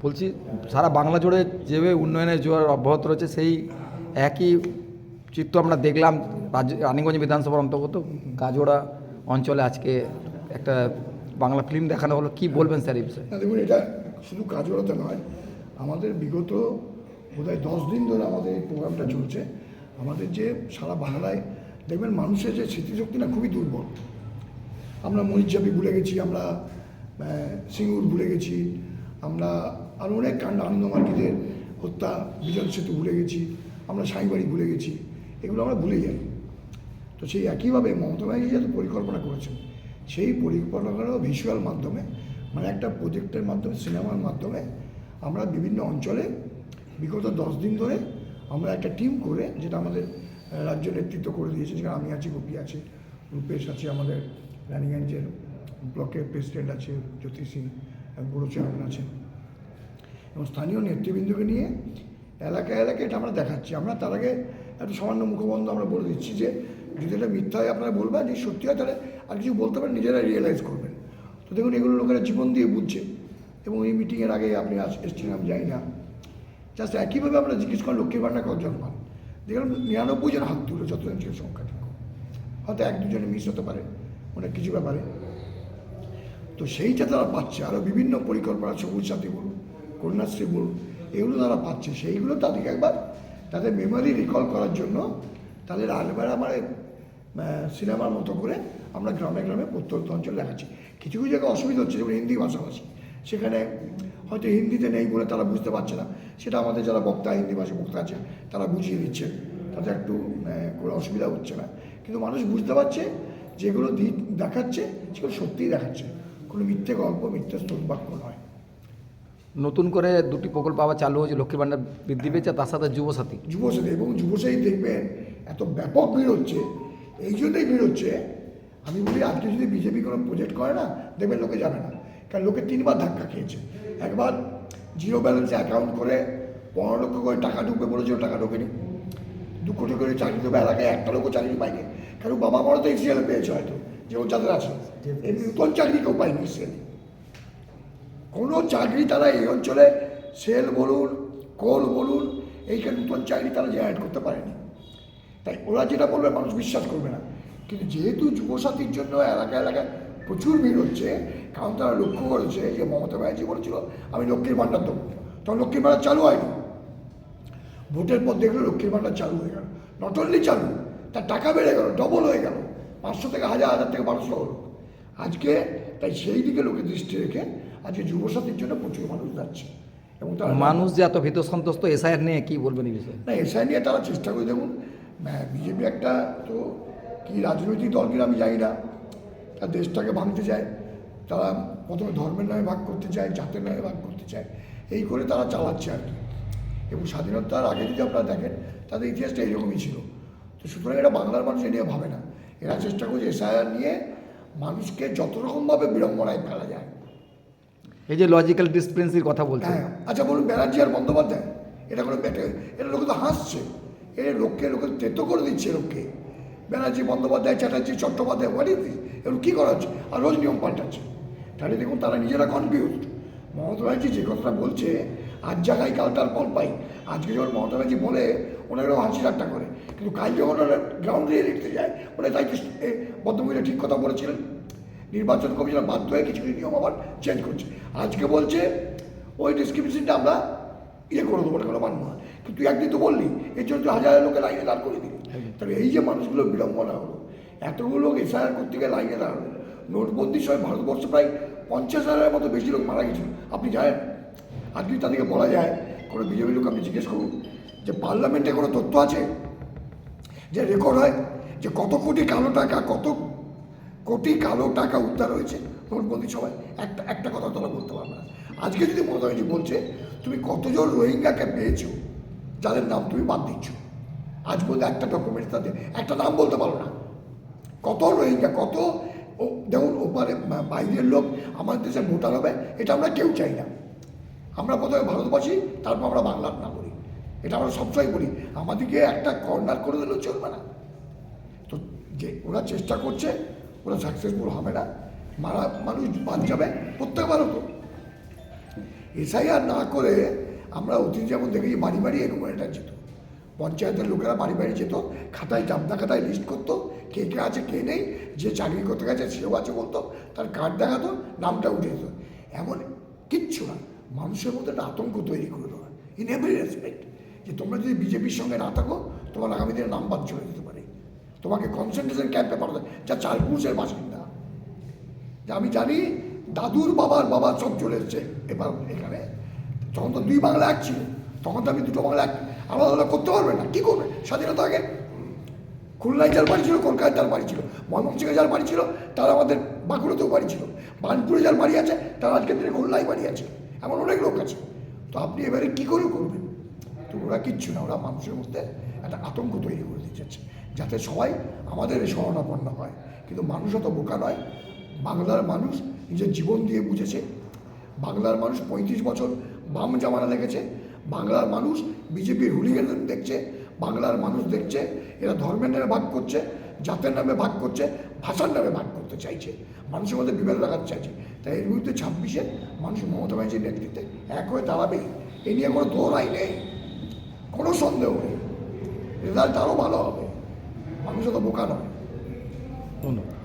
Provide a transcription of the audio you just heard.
বলছি সারা বাংলা জুড়ে যেভাবে উন্নয়নের জোয়ার অব্যাহত রয়েছে সেই একই চিত্র আমরা দেখলাম রানীগঞ্জ বিধানসভার অন্তর্গত গাজোড়া অঞ্চলে আজকে একটা বাংলা ফিল্ম দেখানো হলো। কি বলবেন স্যার এই বিষয়ে? দেখুন, এটা শুধু গাজোড়াতে নয়, আমাদের বিগত বোধহয় 10 দিন ধরে আমাদের এই প্রোগ্রামটা চলছে। আমাদের যে সারা বাংলায় দেখবেন মানুষের যে স্মৃতিশক্তি না খুবই দুর্বল। আমরা মরিচঝাপি ভুলে গেছি, আমরা সিঙ্গুর ভুলে গেছি, আমরা আরও অনেক কাণ্ড, আনন্দমার্গীদের হত্যা, বিজন সেতু ভুলে গেছি, আমরা সাঁইবাড়ি ভুলে গেছি, এগুলো আমরা ভুলে যাই। তো সেই একইভাবে মমতা ব্যানার্জি যাতে পরিকল্পনা করেছেন, সেই পরিকল্পনারও ভিজুয়াল মাধ্যমে, মানে একটা প্রজেক্টের মাধ্যমে, সিনেমার মাধ্যমে আমরা বিভিন্ন অঞ্চলে বিগত 10 দিন ধরে আমরা একটা টিম করে, যেটা আমাদের রাজ্য নেতৃত্ব করে দিয়েছে, যেখানে আমি আছি, গোপী আছে, রূপেশ আছে, আমাদের রানীগঞ্জের ব্লকের প্রেসিডেন্ট আছে জ্যোতি সিং, বড়ো চেয়ারম্যান আছেন, এবং স্থানীয় নেতৃবৃন্দকে নিয়ে এলাকায় এলাকায় এটা আমরা দেখাচ্ছি। আমরা তার আগে একটা সামান্য মুখবন্ধ আমরা বলে দিচ্ছি যে যদি এটা মিথ্যা হয় আপনারা বলবেন, যদি সত্যি হয় তাহলে আর কিছু বলতে পারেন, নিজেরা রিয়েলাইজ করবেন। তো দেখুন, এগুলো লোকেরা জীবন দিয়ে বুঝছে। এবং এই মিটিংয়ের আগে আপনি এসেছিলেন, আমি জানি না, জাস্ট একইভাবে আমরা জিজ্ঞেস করেন লক্ষ্মীর ভাণ্ডার কতজন পান, দেখলাম 99 জন হাত তুলে, যতজন ছিল সংখ্যাটা, হয়তো 1-2 জনে মিস হতে পারে অনেক কিছু ব্যাপারে। তো সেইটা তারা পাচ্ছে। আরও বিভিন্ন পরিকল্পনা, সবুজ সাথী বলুন, কন্যাশ্রী বলুন, এগুলো তারা পাচ্ছে। সেইগুলো তাদেরকে একবার তাদের মেমোরি রিকল করার জন্য তাদের আরেকবার আমার সিনেমার মতো করে আমরা গ্রামে গ্রামে প্রত্যন্ত অঞ্চল দেখাচ্ছি। কিছু কিছু জায়গায় অসুবিধা হচ্ছে, যেমন হিন্দি ভাষাভাষী, সেখানে হয়তো হিন্দিতে নেই বলে তারা বুঝতে পারছে না, সেটা আমাদের যারা বক্তা, হিন্দি ভাষী বক্তা আছে তারা বুঝিয়ে দিচ্ছে, তাদের একটু কোনো অসুবিধা হচ্ছে না। কিন্তু মানুষ বুঝতে পারছে যেগুলো দেখাচ্ছে সেগুলো সত্যিই দেখাচ্ছে, কোনো মিথ্যে গল্প, মিথ্যে স্তোত্রবাক্য নয়। নতুন করে 2টি প্রকল্প আবার চালু হয়েছে, লক্ষ্মীর ভাণ্ডার বৃদ্ধি পেয়েছে, তার সাথে যুবসাথী। এবং যুবসাথী দেখবেন এত ব্যাপক ভিড় হচ্ছে, এই জন্যই ভিড় হচ্ছে। আমি বলি, আজকে যদি বিজেপি কোনো প্রজেক্ট করে না, দেখবেন লোকে যাবে না, কারণ লোকে 3বার ধাক্কা খেয়েছে। একবার জিরো ব্যালেন্সে অ্যাকাউন্ট করে 15 লক্ষ করে টাকা ঢুকবে বলেছিল, টাকা ঢোকেনি। 2 কোটি করে চাকরি দেবে, এলাকায় একটা লোকও চাকরি পায়নি, কারণ বাবা মারা তো এসিএল পেয়েছে হয়তো, যেমন যাদের আছে। এমনি নতুন চাকরি কেউ পায়নি এসিএল, কোনো চাকরি তারা এই অঞ্চলে সেল বলুন, কোল বলুন, এইখানে নতুন চাকরি তারা জেনারেট করতে পারেনি। তাই ওরা যেটা বলবে মানুষ বিশ্বাস করবে না। কিন্তু যেহেতু যুবসাথীর জন্য এলাকায় এলাকায় প্রচুর ভিড় হচ্ছে, কারণ তারা লক্ষ্য করেছে যে মমতা ব্যানার্জি বলেছিল আমি লক্ষ্মীর ভাণ্ডার দেবো, তখন লক্ষ্মীর ভাণ্ডার চালু হয়নি। ভোটের পর দেখলো লক্ষ্মীর ভাণ্ডার চালু হয়ে গেল। নট অনলি চালু, তার টাকা বেড়ে গেল, ডবল হয়ে গেল, 500 থেকে 1000, 1000 থেকে 1200 হলো আজকে। তাই সেই দিকে লোকে দৃষ্টি রেখে আজকে যুবসাথীর জন্য প্রচুর মানুষ যাচ্ছে। এবং তারা মানুষ যে এত ভীত সন্ত্রস্ত, এসআইআর নিয়ে কি বলবেন এই বিষয়ে? না, এসআই নিয়ে তারা চেষ্টা করে, দেখুন বিজেপি একটা তো কি রাজনৈতিক দল কিনা আমি জানি না, তার দেশটাকে ভাঙতে চায়, তারা প্রথমে ধর্মের নামে ভাগ করতে চায়, জাতের নামে ভাগ করতে চায়, এই করে তারা চালাচ্ছে আর কি। এবং স্বাধীনতার আগে যদি আপনারা দেখেন তাদের ইতিহাসটা এইরকমই ছিল। তো সুতরাং এটা বাংলার মানুষ এ নিয়ে ভাবে না, এরা চেষ্টা করছে এসআইআর নিয়ে মানুষকে যত রকমভাবে বিড়ম্বনায় ফেলা যায়। এই যে লজিক্যাল ডিসপ্লেন্সির কথা বলছেন, হ্যাঁ, আচ্ছা বলুন, ব্যানার্জি আর বন্দ্যোপাধ্যায় এটা কোনো ব্যাটে, এটা লোকে তো হাসছে, লোককে তেতো করে দিচ্ছে লোককে। ব্যানার্জি, বন্দ্যোপাধ্যায়, চ্যাটার্জি, চট্টোপাধ্যায়, এগুলো কী করা হচ্ছে, আর রোজ নিয়ম পাল্টাচ্ছে। তাহলে দেখুন তারা নিজেরা কনফিউজড। মমতা ব্যানার্জি যে কথাটা বলছে, আজ জায়গায় কাল তার ফল পাই। আজকে যখন মমতা ব্যানার্জি বলে ওনারাও হাসি ঠাট্টা করে, কিন্তু কাল যখন ওরা গ্রাউন্ড রিয়েলিটিতে যায় ওরা তাই ভদ্রমহিলা ঠিক কথা বলেছিলেন। নির্বাচন কমিশন বাধ্য হয়ে কিছু কিছু নিয়ম আবার চেঞ্জ করছে। আজকে বলছে ওই ডিসক্রিপশনটা আমরা করে দেবো, কোনো মানব না। কিন্তু তুই একদিন তো বললি, এর জন্য তুই হাজার লোকে লাইনে দাঁড় করে দিলি। তাহলে এই যে মানুষগুলো বিড়ম্বনা হলো, এতগুলো লোক এসআইআর করতে গিয়ে লাইনে দাঁড়ালো। নোটবন্দির সময় ভারতবর্ষে প্রায় 50,000-এর মতো বেশি লোক মারা গেছিল, আপনি জানেন। আর যদি তাদেরকে বলা যায়, কোনো বিজেপি লোক আপনি জিজ্ঞেস করুন যে পার্লামেন্টে কোনো তথ্য আছে যে রেকর্ড হয় যে কত কোটি কালো টাকা, কত কোটি কালো টাকা উদ্ধার হয়েছে নোটবন্দির সময়, একটা কথা তারা বলতে পারবে না। আজকে যদি মমতা ব্যানার্জি বলছে তুমি কতজন রোহিঙ্গাকে পেয়েছো যাদের নাম তুমি বাদ দিচ্ছ, আজ পর্যন্ত একটা ডকুমেন্ট তাদের একটা নাম বলতে পারো না। কত রোহিঙ্গা, কত দেখুন ওপারে বাইরের লোক আমাদের দেশে ভোটার হবে, এটা আমরা কেউ চাই না। আমরা প্রথমে ভারতবাসী, তারপর আমরা বাংলার নাগরিক, এটা আমরা সবসময় বলি। আমাদেরকে একটা কর্নার করে দিলেও চলবে না। তো যে ওরা চেষ্টা করছে, ওরা সাকসেসফুল হবে না, মানুষ বাদ যাবে প্রত্যেকবারও। তো এসআইআর না করে আমরা অতীত যেমন দেখেছি বাড়ি বাড়ি এনুমারেটার যেত, পঞ্চায়েতের লোকেরা বাড়ি বাড়ি যেত, খাতায় জাবদা খাতায় লিস্ট করতো, কে কে আছে কে নেই, যে চাকরি করতে গেছে সেও আছে বলতো, তার কার্ড দেখাতো, নামটা উঠে যেত। এমন কিচ্ছু না, মানুষের মধ্যে একটা আতঙ্ক তৈরি করে দেওয়া ইন এভরি রেসপেক্ট, যে তোমরা যদি বিজেপির সঙ্গে না থাকো তোমার আগামী দিনে নাম বাদ চলে যেতে পারে, তোমাকে কনসেন্ট্রেশন ক্যাম্পে পাঠাতে, যা চারপুরুষের বাসিন্দা, যে আমি জানি দাদুর বাবার সব চলে এসছে এবার এখানে। তখন তো দুই বাংলা এক ছিল, তখন তো আমি দুটো বাংলা এক আলাদা আলাদা করতে পারবে না, কী করবে স্বাধীনতা আগে? খুলনায় যার বাড়ি ছিল, কলকাতায় যার বাড়ি ছিল, ময়মনসিংহে যার বাড়ি ছিল তার আমাদের বাঁকুড়াতেও বাড়ি ছিল, বার্নপুরে যার বাড়ি আছে তার আজকের দিনে খুলনায় বাড়ি আছে, এমন অনেক লোক আছে। তো আপনি এবারে কী করে করবেন? তো ওরা কিচ্ছু না, ওরা মানুষের মধ্যে একটা আতঙ্ক তৈরি করে দিতে চাচ্ছে যাতে সবাই আমাদের শরণাপন্ন হয়। কিন্তু মানুষ অত বোকা নয়, বাংলার মানুষ নিজের জীবন দিয়ে বুঝেছে, বাংলার মানুষ 35 বছর বাম জামানা দেখেছে, বাংলার মানুষ বিজেপির হুলিগানিজম দেখছে, বাংলার মানুষ দেখছে এরা ধর্মের নামে ভাগ করছে, জাতের নামে ভাগ করছে, ভাষার নামে ভাগ করতে চাইছে, মানুষের মধ্যে বিভেদ রাখাতে চাইছে। তাই এর বিরুদ্ধে 26-এ মানুষ মমতা ব্যানার্জির নেতৃত্বে এক হয়ে দাঁড়াবেই, এ নিয়ে কোনো দোহরাই নেই, কোনো সন্দেহ নেই, রেজাল্ট আরও ভালো হবে, মানুষ অত বোকা নয়। ধন্যবাদ।